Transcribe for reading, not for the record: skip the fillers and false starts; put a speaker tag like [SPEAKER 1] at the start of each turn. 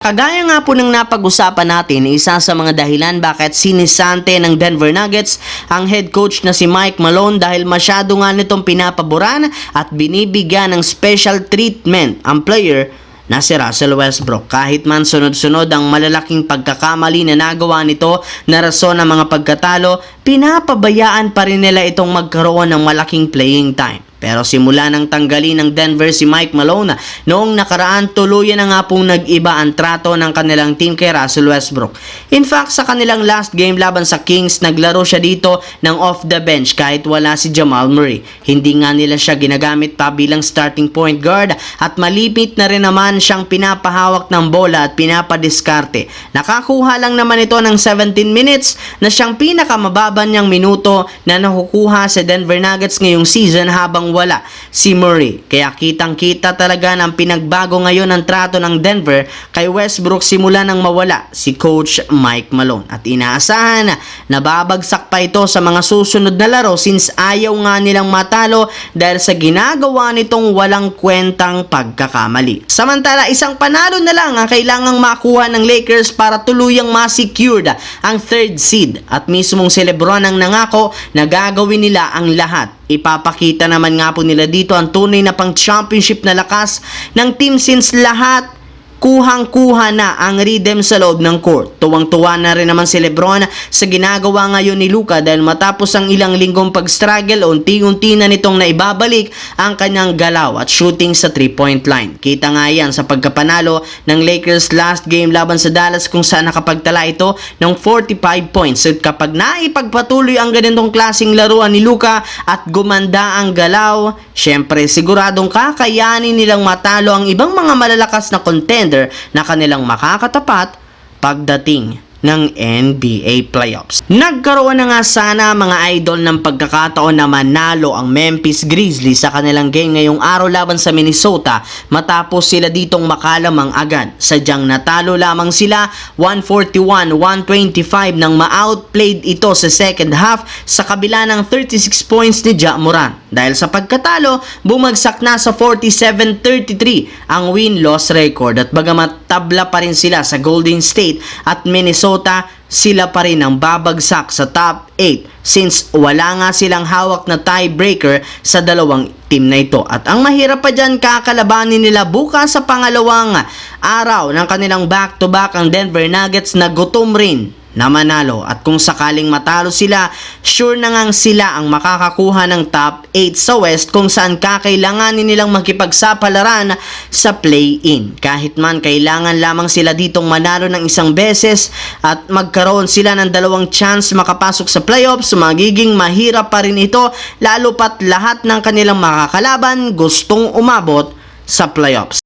[SPEAKER 1] Kagaya nga po ng napag-usapan natin, isa sa mga dahilan bakit sinisante ng Denver Nuggets ang head coach na si Mike Malone dahil masyado nga nitong pinapaboran at binibigyan ng special treatment ang player na si Russell Westbrook. Kahit man sunod-sunod ang malalaking pagkakamali na nagawa nito na rason ng mga pagkatalo, pinapabayaan pa rin nila itong magkaroon ng malaking playing time. Pero simula nang tanggalin ng Denver si Mike Malone, noong nakaraan tuluyan na nga pong nag-iba ang trato ng kanilang team kay Russell Westbrook. In fact, sa kanilang last game laban sa Kings, naglaro siya dito ng off the bench kahit wala si Jamal Murray. Hindi nga nila siya ginagamit pa bilang starting point guard at malipit na rin naman siyang pinapahawak ng bola at pinapadiskarte. Nakakuha lang naman ito ng 17 minutes na siyang pinakamababa niyang minuto na nakukuha sa Denver Nuggets ngayong season habang wala si Murray. Kaya kitang-kita talaga ng pinagbago ngayon ng trato ng Denver kay Westbrook simula nang mawala si Coach Mike Malone. At inaasahan na babagsak pa ito sa mga susunod na laro since ayaw nga nilang matalo dahil sa ginagawa nitong walang kwentang pagkakamali. Samantala, isang panalo na lang ang kailangang makuha ng Lakers para tuluyang ma-secured ang third seed at mismong si LeBron ang nangako na gagawin nila ang lahat. Ipapakita naman nga po nila dito ang tunay na pang-championship na lakas ng team since lahat kuhang-kuha na ang rhythm sa loob ng court. Tuwang-tuwa na rin naman si LeBron sa ginagawa ngayon ni Luka dahil matapos ang ilang linggong pag-struggle, unti-unti na nitong naibabalik ang kanyang galaw at shooting sa 3-point line. Kita nga yan sa pagkapanalo ng Lakers last game laban sa Dallas kung saan nakapagtala ito ng 45 points. At kapag naipagpatuloy ang ganitong klaseng laruan ni Luka at gumanda ang galaw, syempre siguradong kakayanin nilang matalo ang ibang mga malalakas na contender na kanilang makakatapat pagdating ng NBA playoffs. Nagkaroon na nga sana mga idol ng pagkakataon na manalo ang Memphis Grizzlies sa kanilang game ngayong araw laban sa Minnesota matapos sila ditong makalamang agad. Sadyang natalo lamang sila 141-125 nang ma-outplayed ito sa second half sa kabila ng 36 points ni Ja Morant. Dahil sa pagkatalo, bumagsak na sa 47-33 ang win-loss record at bagamat tabla pa rin sila sa Golden State at Minnesota, sila pa rin ang babagsak sa top 8 since wala nga silang hawak na tiebreaker sa dalawang team na ito. At ang mahirap pa dyan, kakalabanin nila bukas sa pangalawang araw ng kanilang back-to-back ang Denver Nuggets na gutom rin na manalo. At kung sakaling matalo sila, sure na ngang sila ang makakakuha ng top 8 sa West kung saan kakailanganin nilang makipagsapalaran sa play-in. Kahit man kailangan lamang sila ditong manalo ng isang beses at magkaroon sila ng dalawang chance makapasok sa playoffs, magiging mahirap pa rin ito lalo pat lahat ng kanilang makakalaban gustong umabot sa playoffs.